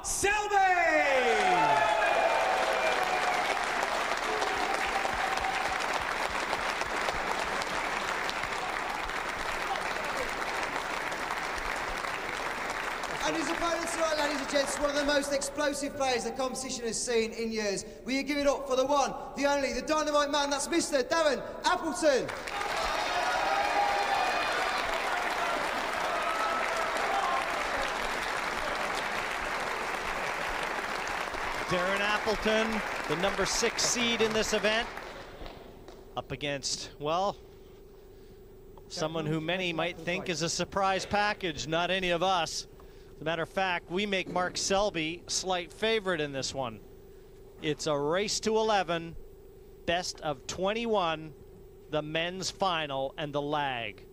Selby! And his opponent tonight, ladies and gents, one of the most explosive players the competition has seen in years. Will you give it up for the one, the only, the dynamite man, that's Mr. Darren Appleton. Darren Appleton, the number 6 seed in this event, up against, well, someone who many might think is a surprise package, not any of us. As a matter of fact, we make Mark Selby slight favorite in this one. It's a race to 11, best of 21, the men's final, and the lag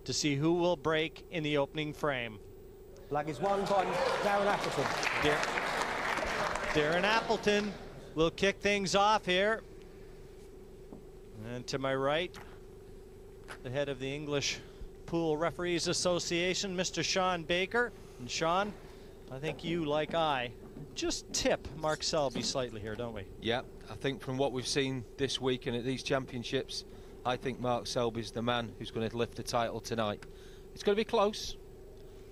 to see who will break in the opening frame. Lag is won by Darren Appleton. Darren Appleton will kick things off here. And to my right, the head of the English Pool Referees Association, Mr. Sean Baker. And Sean, I think you, like I, just tip Mark Selby slightly here, don't we? Yeah, I think from what we've seen this week and at these championships, I think Mark Selby's the man who's going to lift the title tonight. It's going to be close.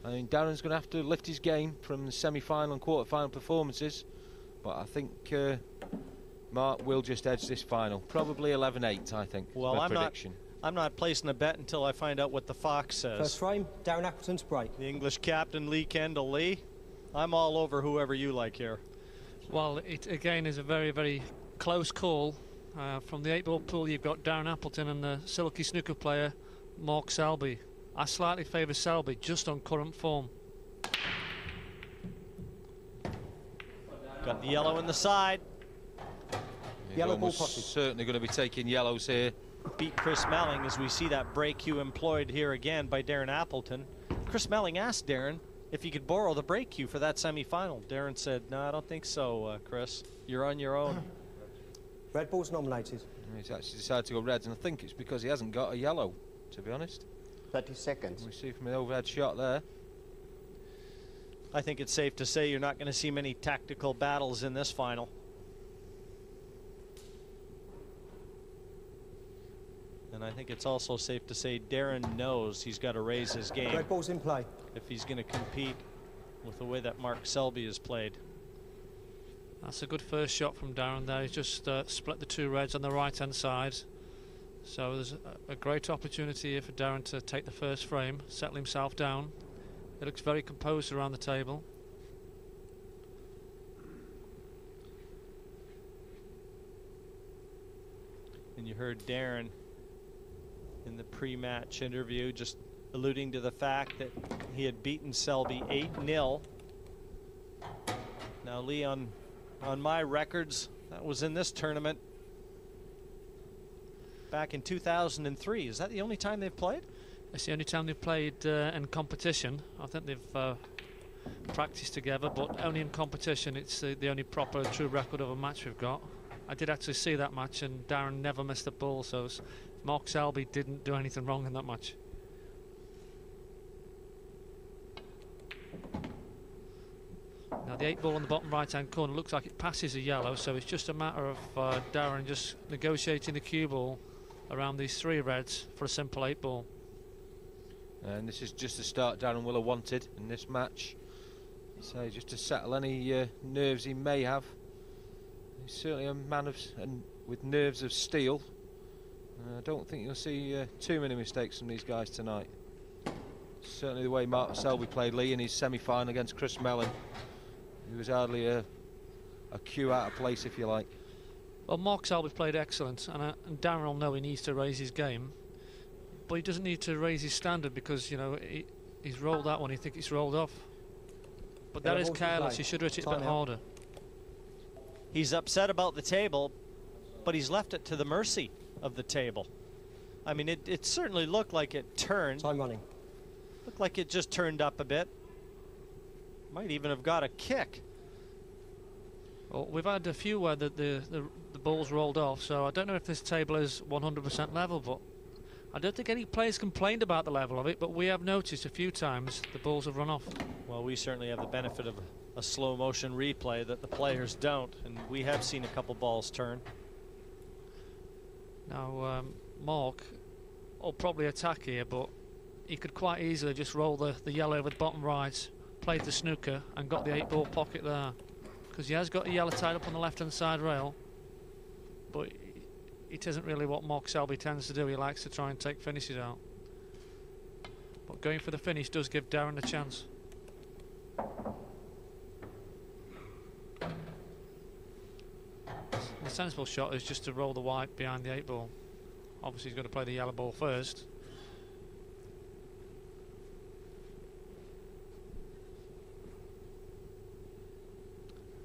I mean, Darren's going to have to lift his game from the semi-final and quarter-final performances, but I think Mark will just edge this final. Probably 11-8, I think. Well, I'm not placing a bet until I find out what the Fox says. First frame, Darren Appleton's break. The English captain, Lee Kendall. Lee, I'm all over whoever you like here. Well, it again is a very, very close call. From the 8-ball pool, you've got Darren Appleton and the silky snooker player, Mark Selby. I slightly favour Selby just on current form. Got the yellow in the side. Yellow ball certainly going to be taking yellows here. Beat Chris Melling as we see that break cue employed here again by Darren Appleton. Chris Melling asked Darren if he could borrow the break cue for that semi-final. Darren said, no, I don't think so, Chris. You're on your own. Red ball's nominated. He's actually decided to go reds, and I think it's because he hasn't got a yellow, to be honest. 30 seconds. We see from the overhead shot there. I think it's safe to say you're not going to see many tactical battles in this final. And I think it's also safe to say Darren knows he's got to raise his game. Red ball's in play. If he's going to compete with the way that Mark Selby has played. That's a good first shot from Darren there. He's just split the two reds on the right-hand side. So there's a great opportunity here for Darren to take the first frame, settle himself down. He looks very composed around the table. And you heard Darren in the pre-match interview just alluding to the fact that he had beaten Selby 8-0. Now, Lee, on my records, that was in this tournament back in 2003. Is that the only time they've played? It's the only time they've played in competition. I think they've practiced together, but only in competition. It's the only proper true record of a match we've got. I did actually see that match, and Darren never missed a ball, so Mark Selby didn't do anything wrong in that match. Now the 8-ball on the bottom right-hand corner looks like it passes a yellow, so it's just a matter of Darren just negotiating the cue ball around these 3 reds for a simple 8-ball. And this is just the start Darren will have wanted in this match. So just to settle any nerves he may have. He's certainly a man with nerves of steel. I don't think you'll see too many mistakes from these guys tonight. Certainly the way Mark Selby played, Lee, in his semi-final against Chris Mellon. He was hardly a cue out of place, if you like. Well, Mark Selby played excellent, and Darren will know he needs to raise his game. But he doesn't need to raise his standard because, you know, he's rolled that one, he thinks it's rolled off. But that is careless, he should have hit it a bit harder. He's upset about the table, but he's left it to the mercy of the table. I mean, it certainly looked like it turned. Time running. Looked like it just turned up a bit. Might even have got a kick. Well, we've had a few where the ball's rolled off, so I don't know if this table is 100% level, but I don't think any players complained about the level of it, but we have noticed a few times the balls have run off. Well, we certainly have the benefit of a slow motion replay that the players don't, and we have seen a couple balls turn. Now, Mark will probably attack here, but he could quite easily just roll the yellow over the bottom right, played the snooker, and got the 8-ball pocket there. Because he has got a yellow tied up on the left-hand side rail, but it isn't really what Mark Selby tends to do. He likes to try and take finishes out. But going for the finish does give Darren a chance. The sensible shot is just to roll the white behind the 8-ball. Obviously he's got to play the yellow ball first.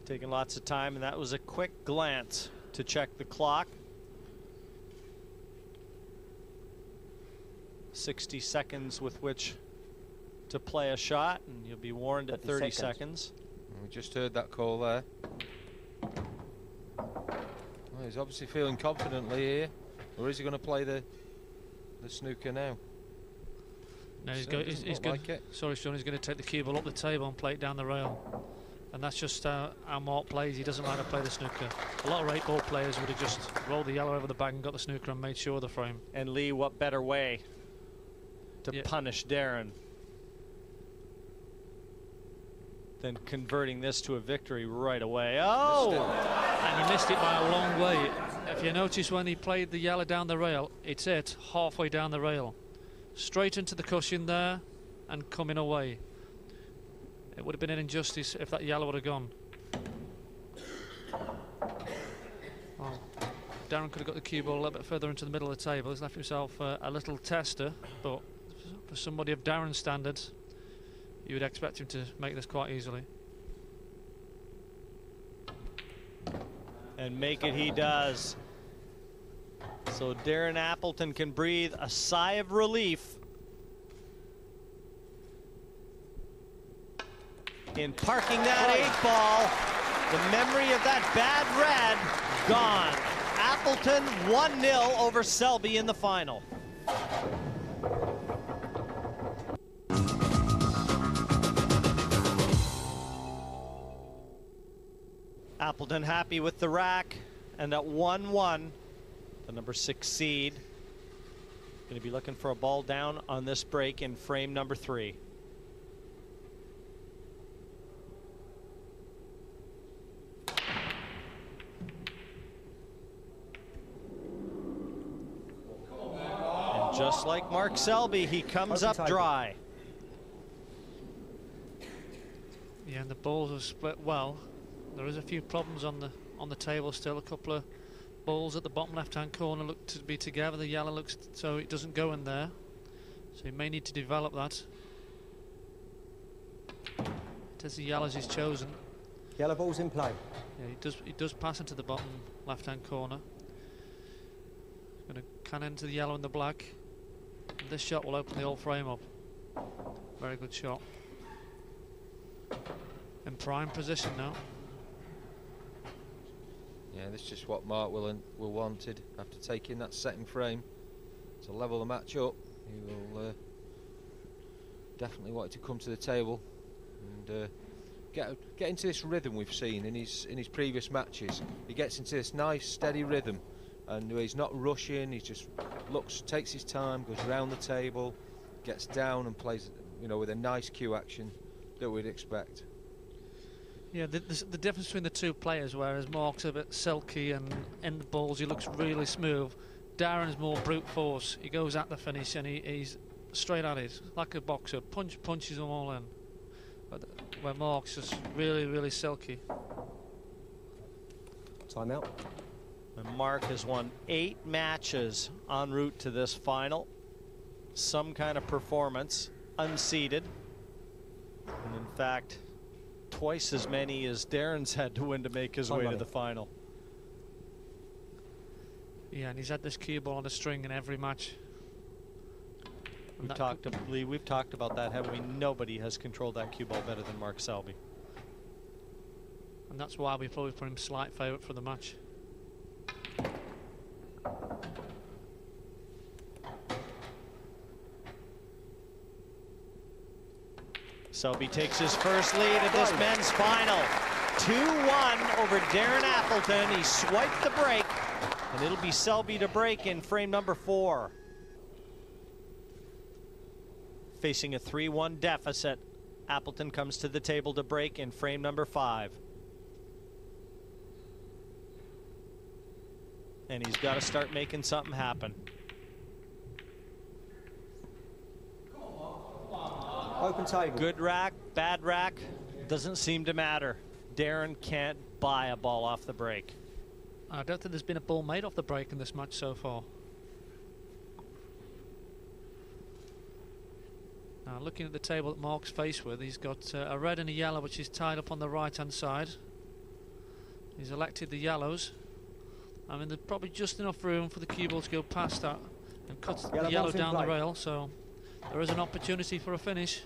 Taking lots of time, and that was a quick glance to check the clock. 60 seconds with which to play a shot, and you'll be warned at 30 seconds. We just heard that call there. Well, he's obviously feeling confidently here, or is he going to play the snooker now? No, he's going. Sorry, Sean. He's going to take the cue ball up the table and play it down the rail. And that's just how Mark plays. He doesn't like to play the snooker. A lot of 8-ball players would have just rolled the yellow over the bag and got the snooker and made sure of the frame. And Lee, what better way to punish Darren than converting this to a victory right away? Oh! And he missed it by a long way. If you notice when he played the yellow down the rail, it's hit halfway down the rail. Straight into the cushion there and coming away. It would have been an injustice if that yellow would have gone. Well, Darren could have got the cue ball a little bit further into the middle of the table. He's left himself a little tester, but for somebody of Darren's standards, you would expect him to make this quite easily. And make it he does. So Darren Appleton can breathe a sigh of relief in parking that 8-ball. The memory of that bad red gone. Appleton 1-0 over Selby in the final. Appleton happy with the rack, and at 1-1, the number 6 seed going to be looking for a ball down on this break in frame number 3. And just like Mark Selby, he comes up dry. Yeah, and the balls have split well. There is a few problems on the table still. A couple of balls at the bottom left-hand corner look to be together. The yellow looks so it doesn't go in there. So he may need to develop that. It is the yellows he's chosen. Yellow ball's in play. Yeah, he does pass into the bottom left-hand corner. Going to can into the yellow and the black. And this shot will open the whole frame up. Very good shot. In prime position now. Yeah, this is just what Mark will wanted after taking that second frame to level the match up. He will definitely want to come to the table and get into this rhythm we've seen in his previous matches. He gets into this nice steady rhythm, and he's not rushing. He just takes his time, goes around the table, gets down and plays, with a nice cue action that we'd expect. Yeah, the difference between the two players, whereas Mark's a bit silky and in the balls he looks really smooth, Darren's more brute force. He goes at the finish and he's straight at it, like a boxer, punches them all in. But where Mark's just really, really silky. Time out. And Mark has won 8 matches en route to this final. Some kind of performance, unseeded. And in fact, twice as many as Darren's had to win to make his way to the final. Yeah, and he's had this cue ball on a string in every match. We've talked about that, haven't we? Nobody has controlled that cue ball better than Mark Selby. And that's why we probably put him slight favourite for the match. Selby takes his first lead at this men's final. 2-1 over Darren Appleton. He swiped the break, and it'll be Selby to break in frame number 4. Facing a 3-1 deficit, Appleton comes to the table to break in frame number 5. And he's got to start making something happen. Open table. Good rack, bad rack, doesn't seem to matter. Darren can't buy a ball off the break. I don't think there's been a ball made off the break in this match so far. Now looking at the table that Mark's faced with, he's got a red and a yellow which is tied up on the right hand side. He's elected the yellows. I mean, there's probably just enough room for the cue ball to go past that and cut the yellow down the rail, so there is an opportunity for a finish.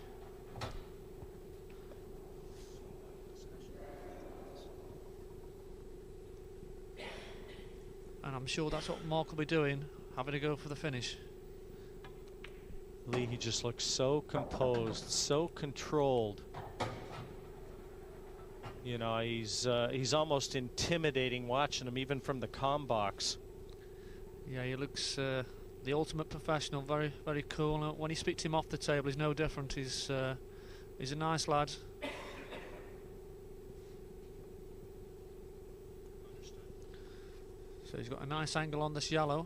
And I'm sure that's what Mark will be doing, having to go for the finish. Lee, he just looks so composed, so controlled. You know, he's almost intimidating watching him, even from the comm box. Yeah, he looks the ultimate professional, very, very cool. When he speaks to him off the table, he's no different. He's a nice lad. So he's got a nice angle on this yellow.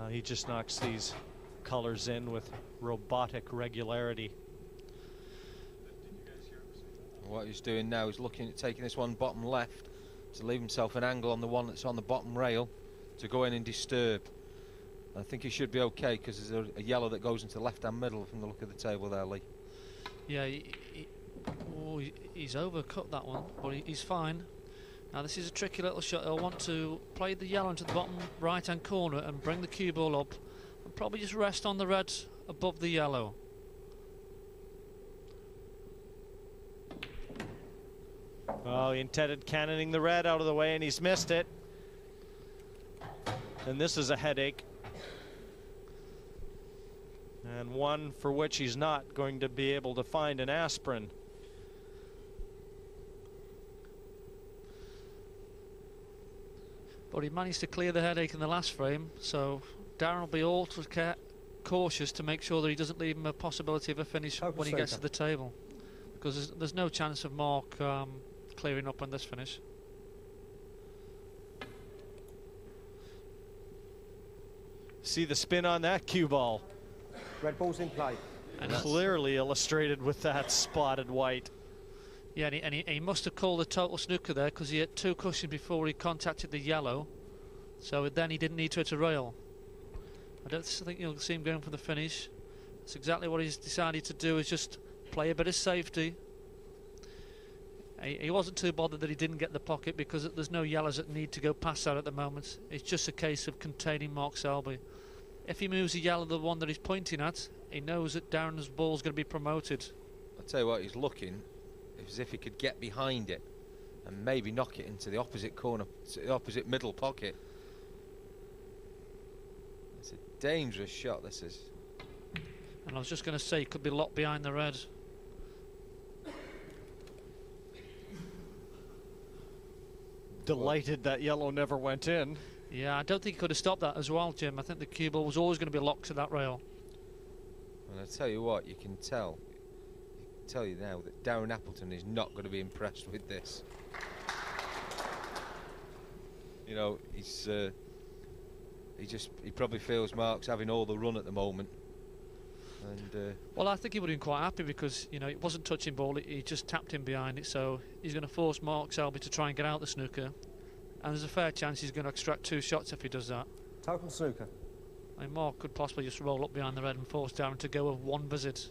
He just knocks these colors in with robotic regularity. What he's doing now is looking at taking this one bottom left to leave himself an angle on the one that's on the bottom rail to go in and disturb. I think he should be okay because there's a yellow that goes into the left-hand middle from the look of the table there, Lee. Yeah, he's overcut that one, but he's fine. Now this is a tricky little shot. He'll want to play the yellow into the bottom right-hand corner and bring the cue ball up and probably just rest on the red above the yellow. Oh, he intended cannoning the red out of the way and he's missed it. And this is a headache. And one for which he's not going to be able to find an aspirin. But he managed to clear the headache in the last frame, so Darren will be ultra cautious to make sure that he doesn't leave him a possibility of a finish when he gets to the table, because there's no chance of Mark clearing up on this finish. See the spin on that cue ball. Red ball's in play. And clearly illustrated with that spotted white. Yeah, and he must have called a total snooker there because he had 2 cushions before he contacted the yellow, so then he didn't need to hit a rail. I don't think you'll see him going for the finish. That's exactly what he's decided to do, is just play a bit of safety. He wasn't too bothered that he didn't get the pocket because there's no yellows that need to go past that at the moment. It's just a case of containing Mark Selby. If he moves the yellow, the one that he's pointing at, he knows that Darren's ball's going to be promoted. I'll tell you what, he's looking as if he could get behind it and maybe knock it into the opposite corner, the opposite middle pocket. It's a dangerous shot, this is. And I was just going to say, he could be locked behind the red. Delighted that yellow never went in. Yeah, I don't think he could have stopped that as well, Jim. I think the cue ball was always going to be locked to that rail. And I tell you what, you can tell you now that Darren Appleton is not going to be impressed with this. You know, he probably feels Mark's having all the run at the moment. And well, I think he would have been quite happy because, you know, it wasn't touching ball, he just tapped him behind it, so he's going to force Mark Selby to try and get out the snooker, and there's a fair chance he's going to extract 2 shots if he does that. Total snooker. I mean, Mark could possibly just roll up behind the red and force Darren to go with 1 visit.